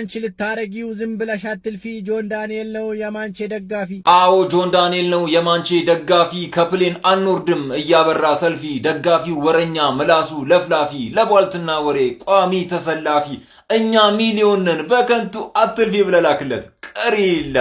አንቺ ልታረጊው ዝም ብለሽ አትልፊ። ጆን ዳንኤል ነው የማንቼ ደጋፊ። አዎ ጆን ዳንኤል ነው የማንቼ ደጋፊ። ከፕሌን አንወርድም እያበራ ሰልፊ። ደጋፊው ወረኛ ምላሱ ለፍላፊ። ለቧልትና ወሬ ቋሚ ተሰላፊ። እኛ ሚሊዮን ነን በከንቱ አትልፊ ብለላክለት ቀሪላ።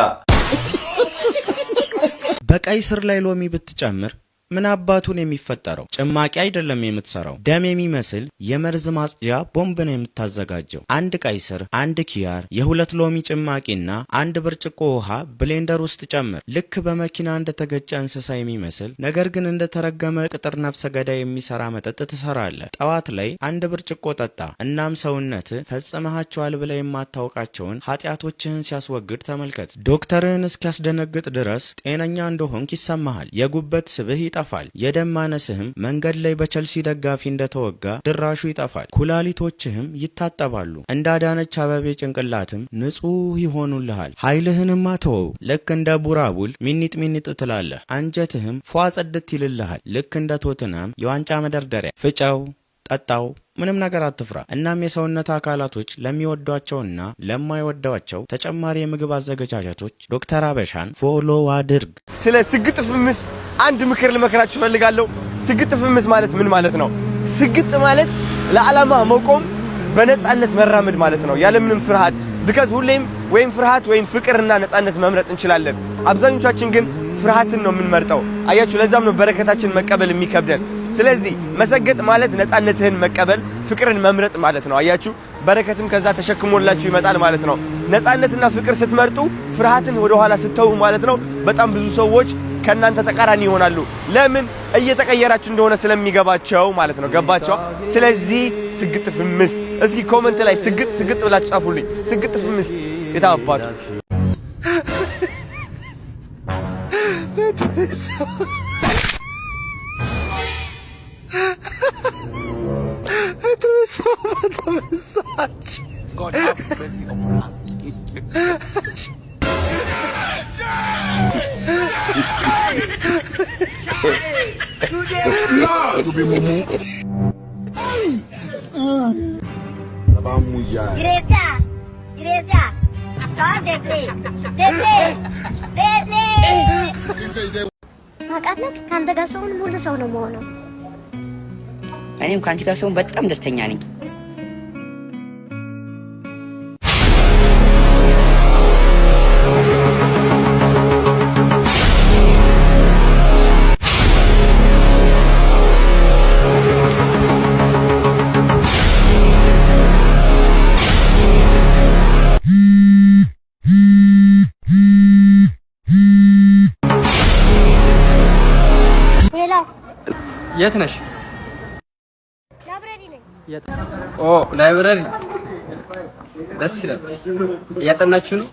በቀይ ስር ላይ ሎሚ ብትጨምር ምን አባቱን የሚፈጠረው? ጭማቂ አይደለም የምትሰራው፣ ደም የሚመስል የመርዝ ማጽጃ ቦምብ ነው የምታዘጋጀው። አንድ ቀይ ስር፣ አንድ ኪያር፣ የሁለት ሎሚ ጭማቂና አንድ ብርጭቆ ውሃ ብሌንደር ውስጥ ጨምር። ልክ በመኪና እንደተገጨ እንስሳ የሚመስል ነገር ግን እንደተረገመ ቅጥር ነፍሰ ገዳይ የሚሰራ መጠጥ ትሰራለህ። ጠዋት ላይ አንድ ብርጭቆ ጠጣ። እናም ሰውነት ፈጽመሃቸዋል ብለ የማታውቃቸውን ኃጢአቶችህን ሲያስወግድ ተመልከት። ዶክተርህን እስኪያስደነግጥ ድረስ ጤነኛ እንደሆንክ ይሰማሃል። የጉበት ስብህ ይጠፋል። የደም ማነስህም መንገድ ላይ በቸልሲ ደጋፊ እንደተወጋ ድራሹ ይጠፋል። ኩላሊቶችህም ይታጠባሉ። እንደ አዳነች አበቤ ጭንቅላትም ንጹህ ይሆኑልሃል። ኃይልህንም አተወው። ልክ እንደ ቡራቡል ሚኒጥ ሚኒጥ ትላለህ። አንጀትህም ፏ ጽድት ይልልሃል። ልክ እንደ ቶትናም የዋንጫ መደርደሪያ። ፍጨው፣ ጠጣው፣ ምንም ነገር አትፍራ። እናም የሰውነት አካላቶች ለሚወዷቸውና ለማይወዷቸው ተጨማሪ የምግብ አዘገጃጀቶች ዶክተር አበሻን ፎሎ አድርግ። ስለ ስግጥ ፍምስ አንድ ምክር ልመክራችሁ ፈልጋለሁ። ስግጥ ፍምስ ማለት ምን ማለት ነው? ስግጥ ማለት ለዓላማ መቆም፣ በነጻነት መራመድ ማለት ነው፣ ያለምንም ፍርሃት። ቢካዝ ሁሌም ወይም ፍርሃት ወይም ፍቅርና ነጻነት መምረጥ እንችላለን። አብዛኞቻችን ግን ፍርሃትን ነው የምንመርጠው። አያችሁ፣ ለዛም ነው በረከታችን መቀበል የሚከብደን። ስለዚህ መሰገጥ ማለት ነጻነትህን መቀበል፣ ፍቅርን መምረጥ ማለት ነው። አያችሁ፣ በረከትም ከዛ ተሸክሞላችሁ ይመጣል ማለት ነው። ነጻነትና ፍቅር ስትመርጡ ፍርሃትን ወደ ኋላ ስተው ማለት ነው። በጣም ብዙ ሰዎች ከናንተ ተቃራኒ ይሆናሉ። ለምን? እየተቀየራችሁ እንደሆነ ስለሚገባቸው ማለት ነው። ገባቸው? ስለዚህ ስግጥ ፍምስ። እስኪ ኮሜንት ላይ ስግጥ ስግጥ ብላችሁ ጻፉልኝ። ስግጥ ፍምስ የታባቱ God have mercy upon us. Igreja, só deprê. ታውቃለህ፣ ከአንተ ጋር ሰውን ሙሉ ሰው ነው የምሆነው። እኔም ከአንቺ ጋር ሰውን በጣም ደስተኛ ነኝ። የት ነሽ? ላይብረሪ ነኝ። ኦ ላይብረሪ ደስ ይላል። እያጠናችሁ ነው?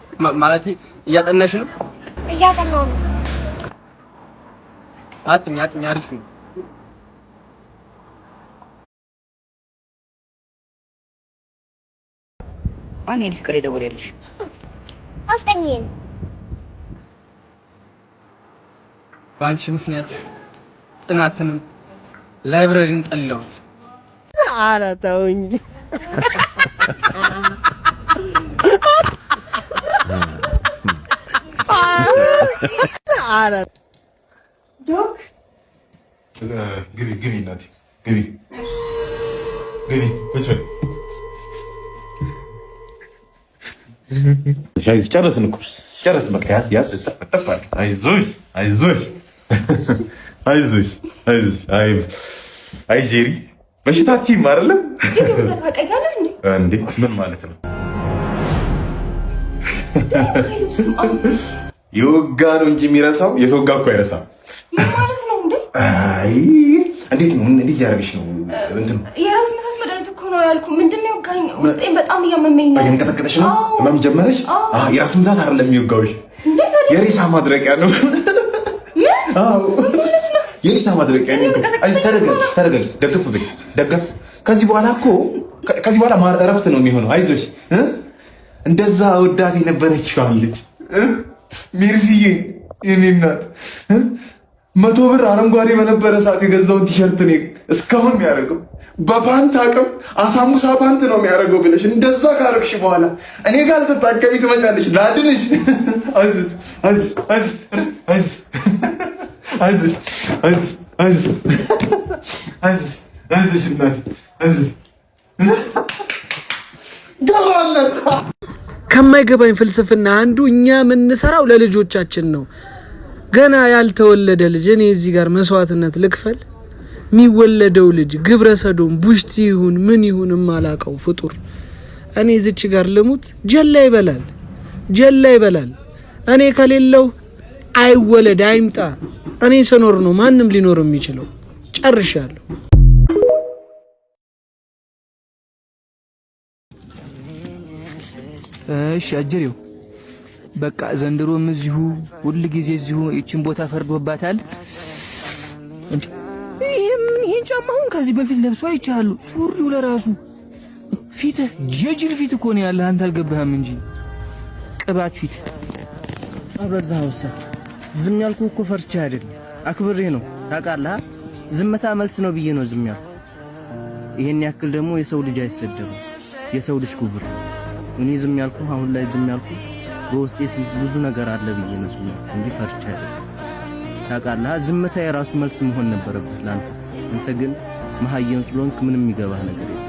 ማለት እያጠናሽ ነው? እያጠናሁ ነው። አጥኝ አሪፍ ነው። ማን ይልሽ ቀሬ ደወለልሽ? አስጠኝኝ። በአንቺ ምክንያት ጥናትንም ላይብረሪን ጠላሁት። ኧረ ተው እንጂ። ኧረ ዶክ ግቢ እናቴ ግቢ ቁጭ በይ። ጨረስን እኮ ጨረስን። በቃ ያዝ ጠፋል። አይዞሽ አይ ጄሪ በሽታችን አይደለም እንዴ? ምን ማለት ነው? የወጋ ነው እንጂ የሚረሳው የተወጋ እኮ አይረሳም። ምን ማለት ነው እንዴ? አይ እንዴት ነው? እንዴት ያደርግሽ ነው? እንትን የራስ ምታት መድኃኒት እኮ ነው ያልኩህ። ምንድነው የወጋኝ? ውስጤን በጣም እያመመኝ ነው። እየንቀጠቀጠሽ ነው? ህመም ጀመረሽ? የራስ ምታት አይደለም የሚወጋውሽ፣ የሬሳ ማድረቂያ ነው። አዎ የሬሳ ማድረቂያ ነው። አይ ተረጋጊ፣ ደግፍ በይ፣ ደገፍ። ከዚህ በኋላ እረፍት ነው የሚሆነው። አይዞሽ። እንደዛ ወዳት የነበረችው ልጅ ሜርሲዬ፣ የኔ እናት 100 ብር አረንጓዴ በነበረ ሰዓት የገዛውን ቲሸርት ነው እስካሁን የሚያደርገው። በፓንት አቅም አሳሙሳ ፓንት ነው የሚያደርገው ብለሽ እንደዛ ካረግሽ በኋላ እኔ ጋር ተጣቀሚ ትመጫለሽ። ላድንሽ። አይዞሽ አይዞሽ አይዞሽ አይዞሽ አይዞሽ አይዞሽ አይዞሽ አይዞሽ እናቴ አይዞሽ። ከማይገባኝ ፍልስፍና አንዱ እኛ የምንሰራው ለልጆቻችን ነው። ገና ያልተወለደ ልጅ እኔ እዚህ ጋር መስዋዕትነት ልክፈል? የሚወለደው ልጅ ግብረ ሰዶም ቡሽቲ ይሁን ምን ይሁን ማላቀው ፍጡር እኔ እዚች ጋር ልሙት? ጀላ ይበላል ጀላ ይበላል። እኔ ከሌለው አይወለድ አይምጣ። እኔ ስኖር ነው ማንም ሊኖር የሚችለው። ጨርሻለሁ። እሺ አጀሪው በቃ ዘንድሮም እዚሁ ሁሉ ጊዜ እዚሁ እቺን ቦታ ፈርዶባታል። እንዴ ይሄን ጫማውን ከዚህ በፊት ለብሶ አይቻሉ። ሱሪው ለራሱ ፊት የጅል ፊት እኮ ነው ያለ። አንተ አልገባህም እንጂ ቅባት ፊት አበዛውሳ። ዝም ያልኩ እኮ ፈርቻ አይደል አክብሬ ነው ታውቃለህ። ዝምታ መልስ ነው ብዬ ነው ዝም ያልኩ። ይሄን ያክል ደግሞ የሰው ልጅ አይሰደብም። የሰው ልጅ ክቡር። እኔ ዝም ያልኩ አሁን ላይ ዝም ያልኩ በውስጤ ብዙ ነገር አለ ብዬ ነው ዝም ያልኩ እንጂ ፈርቻ አይደል ታውቃለህ። ዝምታ የራሱ መልስ መሆን ነበረበት ላንተ። አንተ ግን መሀየም ስለሆንክ ምንም የሚገባህ ነገር የለም።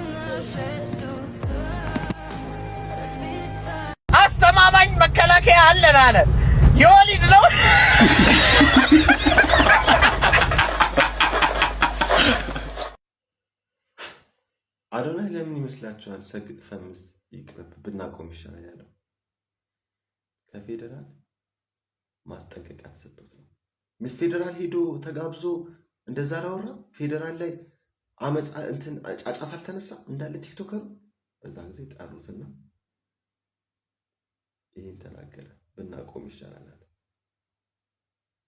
አስተማማኝ መከላከያ አለን አለ የወሊድ ነው። አዶናይ ለምን ይመስላችኋል ሰግጥ ፈምስ ይቅርብ ብናቆም ይሻላል ያለው? ከፌደራል ማስጠንቀቂያ ተሰጥቶት ነው። ፌደራል ሄዶ ተጋብዞ እንደዛ አላወራ። ፌደራል ላይ አመጻ እንትን ጫጫታ አልተነሳ እንዳለ ቲክቶከሩ በዛ ጊዜ ጠሩትና ይሄን ተናገረ። ብናቆም ይሻላል አለ።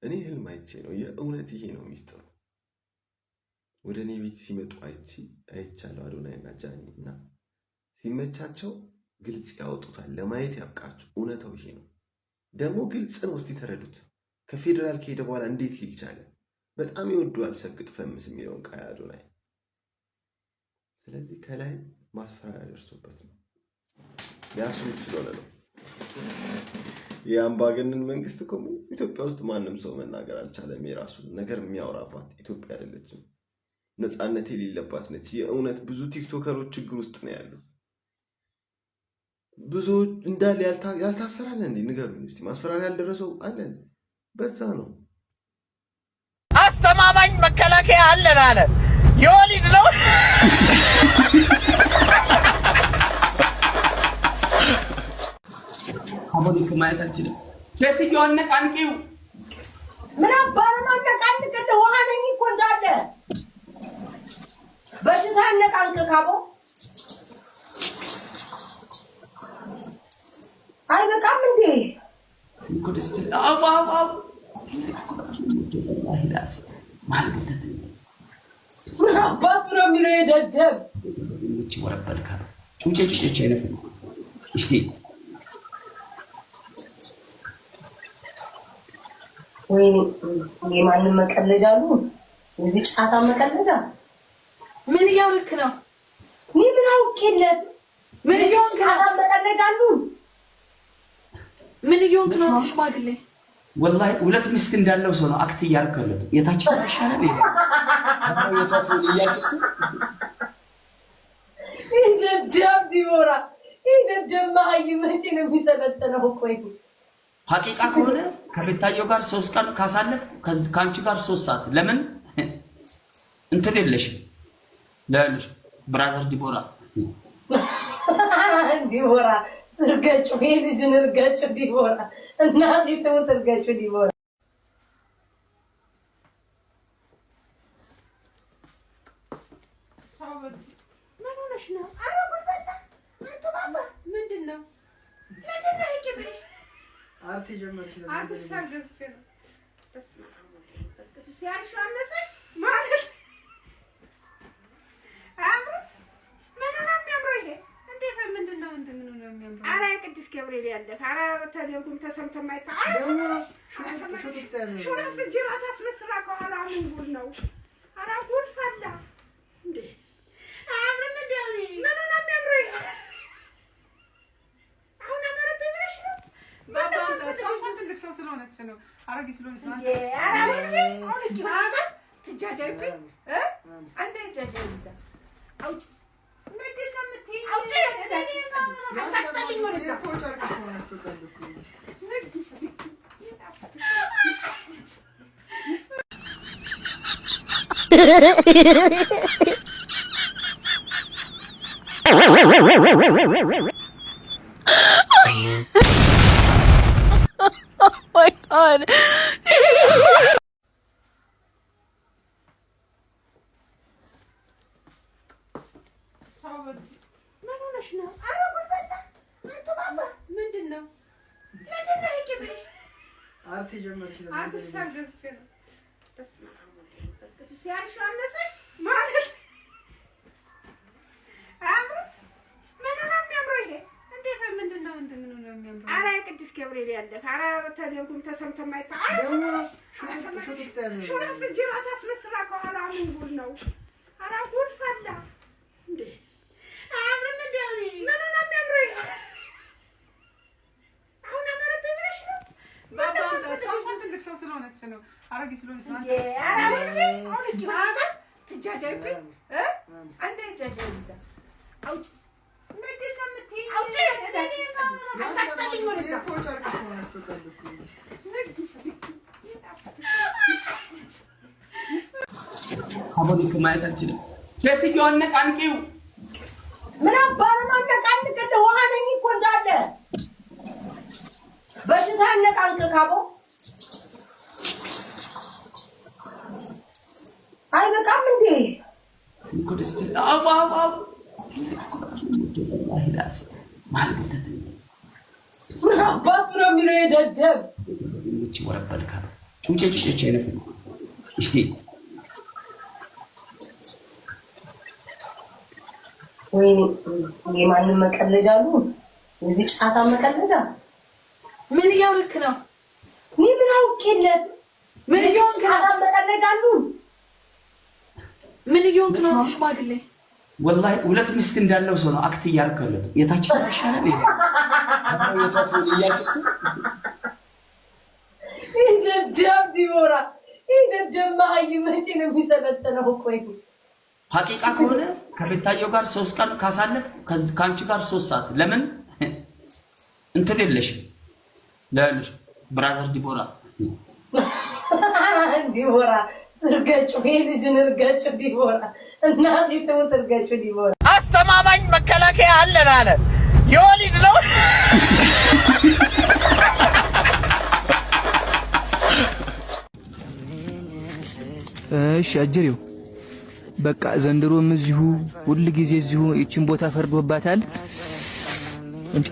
እኔ ህልም አይቼ ነው የእውነት ይሄ ነው ሚስጥሩ። ወደ እኔ ቤት ሲመጡ አይቻለሁ አዶናይና ጃኒ እና ሲመቻቸው ግልጽ ያወጡታል። ለማየት ያብቃችሁ። እውነታው ይሄ ነው። ደግሞ ግልጽ ነው። እስቲ ተረዱት። ከፌደራል ከሄደ በኋላ እንዴት ሊል ቻለ? በጣም ይወደዋል ሰግጥ ፈምስ የሚለውን ቃል አዶናይ። ስለዚህ ከላይ ማስፈራሪያ ደርሶበት ነው ሊያስሩት ስለሆነ ነው። የአምባገነን መንግስት እኮ ኢትዮጵያ ውስጥ ማንም ሰው መናገር አልቻለም። የራሱን ነገር የሚያወራባት ኢትዮጵያ አይደለችም። ነፃነት የሌለባት ነች። የእውነት ብዙ ቲክቶከሮች ችግር ውስጥ ነው ያሉት። ብዙ እንዳለ ያልታሰራለ እንዴ? ንገሩኝ እስቲ። ማስፈራሪያ ያልደረሰው አለ? በዛ ነው። አስተማማኝ መከላከያ አለን አለ የወሊድ ነው። አቦዲክ ማለት አልችልም። ሴትዮዋን ነቃንቂው። ምን አባረ ነው ነቃንቅ? ውሃ ነኝ እኮ እንዳለ በሽታ ነቃንቅ ካቦ አይበቃም እንዴ? ኩድስት አባባው አይላስ ማለት ምን አባቱ ነው የሚለው የደደብ እቺ ወረበልካ ጩጬ አይነፍ ወይ የማንም መቀለጃ አሉ። እዚህ ጫታ መቀለጃ ምን እያወርክ ነው? ምን አውቄለት? ምን እያወርክ ነው? መቀለጃ አሉ። ምን እያወርክ ነው? ሽማግሌ ወላሂ ሁለት ሚስት እንዳለው ሰው ነው አክት እያደረገለት። የታችን ይሻላል ይሄ ደደብ ዲቦራ ደደብ ማይ መቼ ነው የሚሰለጥነው? ቆይ ሐቂቃ ከሆነ ከቤታየው ጋር 3 ቀን ካሳለፍ ካንቺ ጋር 3 ሰዓት ለምን እንትን የለሽም? ለልሽ ብራዘር ዲቦራ ዲቦራ ስርገጩ ልጅን እርገጩ ዲቦራ እና ዲቦራ ስርገጩ ዲቦራ ምን ሆነሽ ነው? አረ ወጣላ አንተ ባባ ምንድነው? ስለና ይከብሪ አርቲ ጀመርሽ ነው አርቲ ሻገርሽ ነው በስመ አብ እስከ ሲያልሽ አነሰ ማለት አብሮ ምን ነው የሚያምረው? ይሄ እንዴት ምንድነው? ምንድነው የሚያምረው? አረ ቅድስት ገብርኤል ያለ ኧረ በተደጉም ተሰምተማ ይታደሙ ሹራት ጅራት አስመስራ ከኋላ ምን ጉድ ነው? ኧረ ጉድ ፈላ እንዴ! አብረን እንደውኒ ምን ነው የሚያምረው? አሁን አመረብኝ ብለሽ ነው? ባባ ሰው ትልቅ ሰው ስለሆነች ነው አረጊ ስለሆነች ነው። ኧረ እንጂ አውጪ ባዛ ትጃጃይብኝ አንተ ትጃጃይ ይዛ አውጪ ምንድን ነው የምትይኝ? አውጪ አታስጠልኝ ወደዛ እኮ ጨርቅ እኮ አስተቀልኩኝ። Oh my God. ምን ሆነሽ ነው? ኧረ ጉድ በላ አንተ ባባ ምንድን ነው? ምንድን ነው ይሄ? አርቴ ጀመርሽ ነው አትሻገርሽ ነው። በስመ አብ ወወልድ ወመንፈስ ቅዱስ ያልሽው አነሰሽ ማለት አብረሽ ምን ነው የሚያምረው ይሄ? እንዴት ምንድን ነው የሚያምረው? ኧረ ቅዱስ ገብርኤል ያለ ኧረ በተደጉም ተሰምተማ ይታደሙ ሹራት ጅራት አስመስራ ከኋላ ምን ጉድ ነው? ኧረ ጉድ ፈላ እንዴ! አብረን እንደውኒ ምን ነው የሚያምረው? አሁን አመረብኝ ብለሽ ነው? ባባ ሰው ትልቅ ሰው ስለሆነች ነው አረጊ ስለሆነች ነው። ኧረ እንጂ አውጪ ባዛ ትጃጃይብኝ አንተ ትጃጃይ ይዛ አውጪ ምንድን ነው የምትይኝ? አውጪ አታስጠልኝ ወደዛ እኮ ጨርቅ እኮ አስተቀልኩኝ። አሁን እኮ ማየት አልችልም። ሴትዮዋን ነቃንቂው። ምን አባረና ነቃንቅልህ? ውሃ ነኝ እኮ እንዳለ በሽታ ነቃንቅ ካቦ አይበቃም እንዴ? እኮ ደስ ይላል። አው አይዳስ ማለት ነው። ምን አባቱ ነው የሚለው የደደብ እቺ ወረበልካ ጩጬ አይነት ነው። ወይኔ የማንም መቀለጃ አሉ እዚህ ጫታ መቀለጃ። ምን እያወርክ ነው? ምን አውቄለት? ምን እየሆንክ ነው? ጫታ መቀለጃ አሉ ምን እየሆንክ ነው? ሽማግሌ ወላሂ ሁለት ሚስት እንዳለው ሰው ነው አክት እያርከለት የታችን ይሻላል ይሄ ደደብ ዲቦራ ደደብ ማይመጪ ነው የሚሰለጥነው። ቆይ ሐቂቃ ከሆነ ከቤታየው ጋር 3 ቀን ካሳለፍ ካንቺ ጋር 3 ሰዓት ለምን እንትን የለሽም? ለልጅ ብራዘር ዲቦራ ስርገጩ የልጅን እርገጩ ዲቦራ እና ሊተው ስርገጩ ዲቦራ አስተማማኝ መከላከያ አለን አለ። የወሊድ ነው እሺ አጀሪው በቃ ዘንድሮም እዚሁ ሁሉ ጊዜ እዚሁ እቺን ቦታ ፈርዶባታል። እንዴ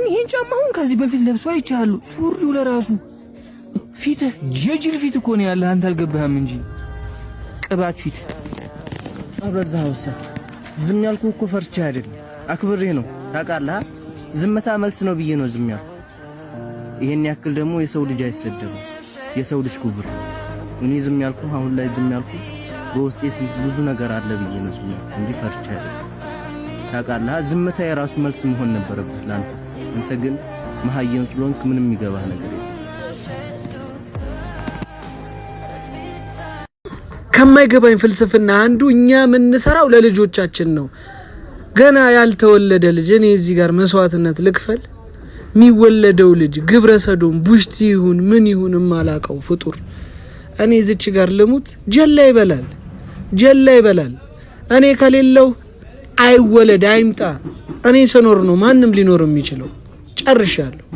ይሄን ጫማውን ከዚህ በፊት ለብሶ አይቻሉ። ሱሪው ለራሱ ፊት የጅል ፊት እኮ ነው ያለ። አንተ አልገባህም እንጂ ቅባት ፊት አበዛውሳ። ዝም ያልኩ እኮ ፈርቼ አይደለም አክብሬ ነው ታውቃለህ። ዝምታ መልስ ነው ብዬ ነው ዝም ያልኩ። ይሄን ያክል ደግሞ የሰው ልጅ አይሰደብም። የሰው ልጅ ክቡር። እኔ ዝም ያልኩ አሁን ላይ ዝም ያልኩ በውስጤ ብዙ ነገር አለ ብዬ ነው ዝም ያልኩ እንጂ ፈርቼ አይደለም ታውቃለህ። ዝምታ የራሱ መልስ መሆን ነበረበት ላንተ። አንተ ግን መሀየም ስለሆንክ ምንም የሚገባህ ነገር የለም። ከማይገባኝ ፍልስፍና አንዱ እኛ የምንሰራው ለልጆቻችን ነው። ገና ያልተወለደ ልጅ እኔ እዚህ ጋር መስዋዕትነት ልክፈል? የሚወለደው ልጅ ግብረ ሰዶም ቡሽቲ ይሁን ምን ይሁን ማላቀው ፍጡር እኔ እዚች ጋር ልሙት? ጀላ ይበላል። እኔ ከሌለው አይወለድ አይምጣ። እኔ ስኖር ነው ማንም ሊኖር የሚችለው። ጨርሻለሁ።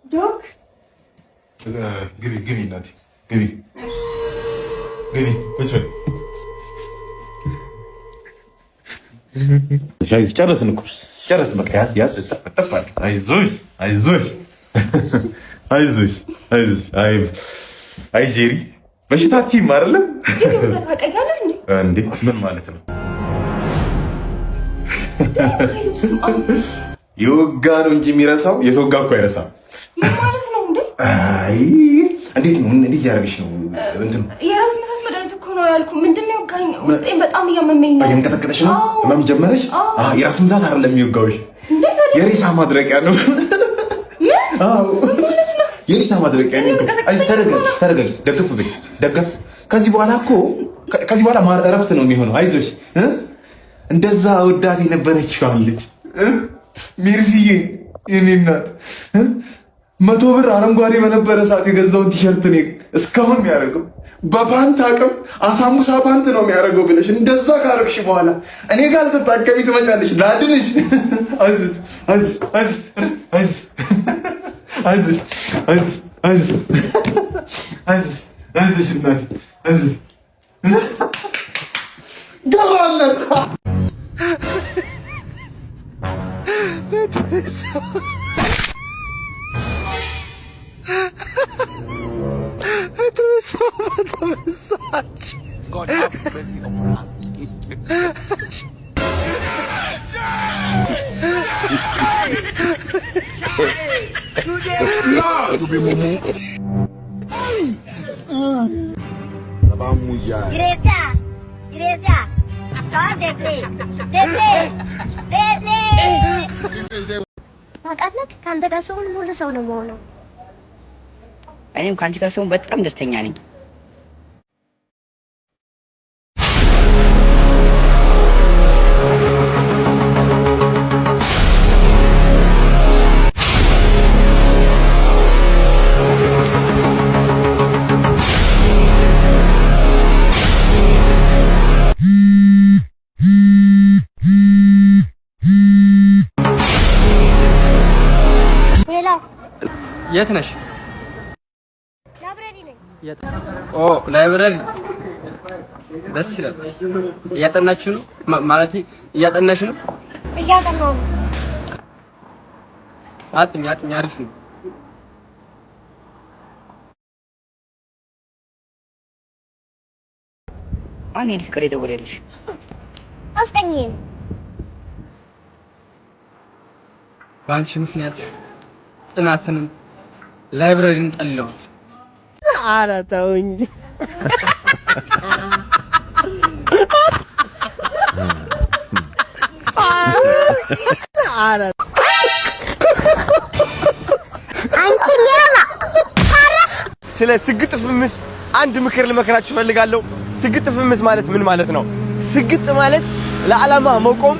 ዶክ ግቢ እናቴ ግቢ ቁጭ በይ። ጨረስን እኮ ጨረስን። በቃ ያዝ ተጠፋል። አይዞሽ አይ ጄሪ በሽታ አትይም አይደለም እንዴ? ምን ማለት ነው? የወጋ ነው እንጂ የሚረሳው የተወጋ እኮ አይረሳም። ምን ማለት ነው እንዴ? አይ እንዴት ነው? እንዴት ያደርግሽ ነው? እንትን የራስ ምታት መድኃኒት እኮ ነው ያልኩ። ምንድነው የወጋኝ? ውስጤን በጣም እያመመኝ ነው። እየተንቀጠቀጠሽ ነው? ህመም ጀመረሽ? የራስ ምታት አይደለም የሚወጋውሽ፣ የሬሳ ማድረቂያ ነው። አዎ የሬሳ ማድረቂያ ነው። አይ ተረጋጊ፣ ደገፍ በይ፣ ደገፍ። ከዚህ በኋላ እረፍት ነው የሚሆነው። አይዞሽ። እንደዛ ወዳት የነበረችዋን ልጅ ሚርሲዬ የኔ እናት 100 ብር አረንጓዴ በነበረ ሰዓት የገዛውን ቲሸርት ነው እስካሁን የሚያደርገው በፓንት አቅም አሳሙሳ ፓንት ነው የሚያደርገው ብለሽ እንደዛ ካረግሽ በኋላ እኔ ጋር ልትታከሚ ትመጫለሽ። ላድንሽ። አይዞሽ አይዞሽ አይዞሽ አይዞሽ አይዞሽ አይዞሽ አይዞሽ አይዞሽ እናቴ አይዞሽ ገባለት God have mercy upon us. ታውቃለህ፣ ከአንተ ጋር ሰውን ሙሉ ሰው ነው የምሆነው። እኔም ከአንቺ ጋር ሰውን በጣም ደስተኛ ነኝ። የት ነሽ? ላይብረሪ ነኝ። ኦ ላይብረሪ ደስ ይላል። እያጠናችሁ ነው? ማለት እያጠናሽ ነው? እያጠናሁ ነው። አጥኝ አሪፍ ነው። ማን ይሄን ፍቅር የደወለልሽ? አስጠኝ። በአንቺ ምክንያት ጥናትንም ላይብረሪን ጠላሁት። ኧረ ተውኝ። ኧረ አንቺ ሌባ ታረስ። ስለ ስግጥ ፍምስ አንድ ምክር ልመክራችሁ ፈልጋለሁ። ስግጥ ፍምስ ማለት ምን ማለት ነው? ስግጥ ማለት ለዓላማ መቆም፣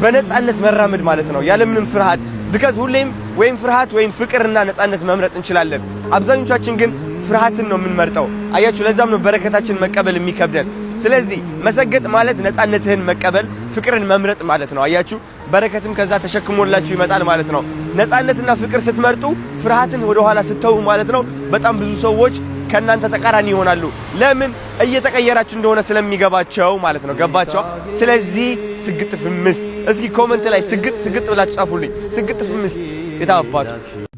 በነፃነት መራመድ ማለት ነው፣ ያለምንም ፍርሃት። ቢካዝ ሁሌም ወይም ፍርሃት ወይም ፍቅርና ነፃነት መምረጥ እንችላለን። አብዛኞቻችን ግን ፍርሃትን ነው የምንመርጠው። አያችሁ፣ ለዛም ነው በረከታችን መቀበል የሚከብደን። ስለዚህ መሰገጥ ማለት ነፃነትህን መቀበል፣ ፍቅርን መምረጥ ማለት ነው። አያችሁ፣ በረከትም ከዛ ተሸክሞላችሁ ይመጣል ማለት ነው። ነፃነትና ፍቅር ስትመርጡ ፍርሃትን ወደ ኋላ ስተው ማለት ነው። በጣም ብዙ ሰዎች ከናንተ ተቃራኒ ይሆናሉ። ለምን? እየተቀየራችሁ እንደሆነ ስለሚገባቸው ማለት ነው። ገባቸው? ስለዚህ ስግጥ ፍምስ። እስኪ ኮሜንት ላይ ስግጥ ብላችሁ ጻፉልኝ። ስግጥ ፍምስ የታባቱ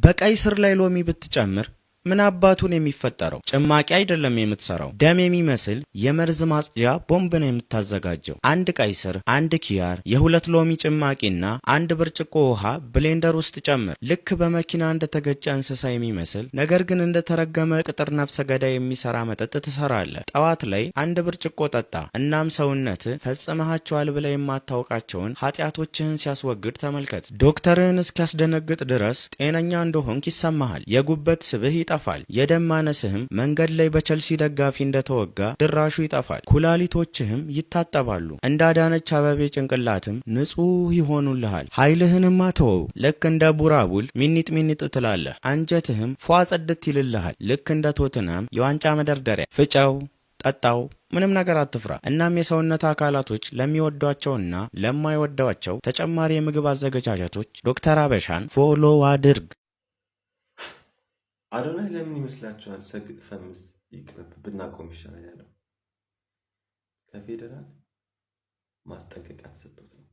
በቀይ ስር ላይ ሎሚ ብትጨምር ምን አባቱን የሚፈጠረው? ጭማቂ አይደለም የምትሰራው፣ ደም የሚመስል የመርዝ ማጽጃ ቦምብ ነው የምታዘጋጀው። አንድ ቀይ ስር፣ አንድ ኪያር፣ የሁለት ሎሚ ጭማቂና አንድ ብርጭቆ ውሃ ብሌንደር ውስጥ ጨምር። ልክ በመኪና እንደተገጨ እንስሳ የሚመስል ነገር ግን እንደተረገመ ቅጥር ነፍሰ ገዳይ የሚሰራ መጠጥ ትሰራለህ። ጠዋት ላይ አንድ ብርጭቆ ጠጣ። እናም ሰውነት ፈጽመሃቸዋል ብለ የማታውቃቸውን ኃጢአቶችህን ሲያስወግድ ተመልከት። ዶክተርህን እስኪያስደነግጥ ድረስ ጤነኛ እንደሆንክ ይሰማሃል። የጉበት ስብህ ይጠፋል። የደም ማነስህም መንገድ ላይ በቸልሲ ደጋፊ እንደተወጋ ድራሹ ይጠፋል። ኩላሊቶችህም ይታጠባሉ። እንዳዳነች አበቤ ጭንቅላትም ንጹህ ይሆኑልሃል። ኃይልህንም አተወው። ልክ እንደ ቡራቡል ሚኒጥ ሚኒጥ ትላለህ። አንጀትህም ፏ ጸድት ይልልሃል። ልክ እንደ ቶትናም የዋንጫ መደርደሪያ። ፍጨው፣ ጠጣው፣ ምንም ነገር አትፍራ። እናም የሰውነት አካላቶች ለሚወዷቸውና ለማይወዷቸው ተጨማሪ የምግብ አዘገጃጀቶች ዶክተር አበሻን ፎሎ አድርግ። አዶናይ ለምን ይመስላችኋል ሰግጥ ፈምስ ይቅርብ ብናቆም ይሻላል ያለው? ከፌዴራል ማስጠንቀቂያ ተሰጥቶት ነው።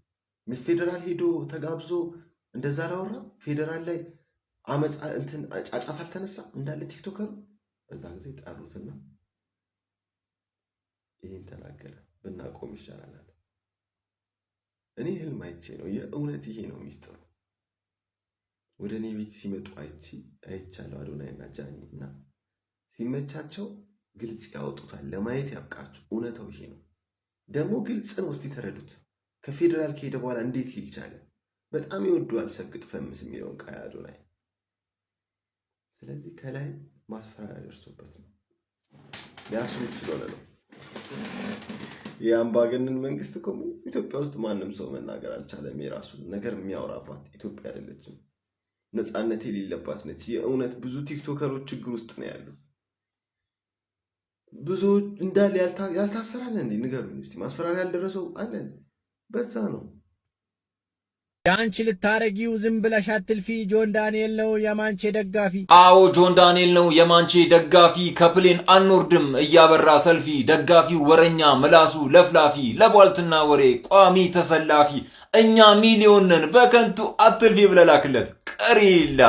ፌዴራል ሄዶ ተጋብዞ እንደዛ ላወራ። ፌዴራል ላይ አመፃ እንትን ጫጫታ አልተነሳ እንዳለ ቲክቶከሩ በዛ ጊዜ ጠሩትና ይህን ተናገረ። ብናቆም ይሻላል። እኔ ህልም አይቼ ነው የእውነት ይሄ ነው ሚስጥሩ። ወደ እኔ ቤት ሲመጡ አይቻለሁ አዶናይና ጃኒ እና ሲመቻቸው ግልጽ ያወጡታል። ለማየት ያብቃችሁ። እውነታው ይሄ ነው። ደግሞ ግልጽ ነው። እስቲ ተረዱት። ከፌዴራል ከሄደ በኋላ እንዴት ሊል ቻለ? በጣም ይወደዋል ሰግጥ ፈምስ የሚለውን ቃል አዶናይ። ስለዚህ ከላይ ማስፈራሪያ ደርሶበት ነው ሊያስሩት ስለሆነ ነው። የአምባገነን መንግስት እኮ ኢትዮጵያ ውስጥ ማንም ሰው መናገር አልቻለም። የራሱን ነገር የሚያወራባት ኢትዮጵያ አይደለችም። ነፃነት የሌለባት ነች። የእውነት ብዙ ቲክቶከሮች ችግር ውስጥ ነው ያሉት። ብዙ እንዳለ ያልታሰራለ እንዴ? ንገሩኝ እስቲ። ማስፈራሪያ ያልደረሰው አለ? በዛ ነው ያንቺ ልታረጊው ዝም ብለሽ አትልፊ። ጆን ዳንኤል ነው የማንቼ ደጋፊ። አዎ ጆን ዳንኤል ነው የማንቼ ደጋፊ። ከፕሌን አንወርድም እያበራ ሰልፊ። ደጋፊው ወረኛ ምላሱ ለፍላፊ። ለቧልትና ወሬ ቋሚ ተሰላፊ። እኛ ሚሊዮን ነን በከንቱ አትልፊ ብለላክለት ቀሪላ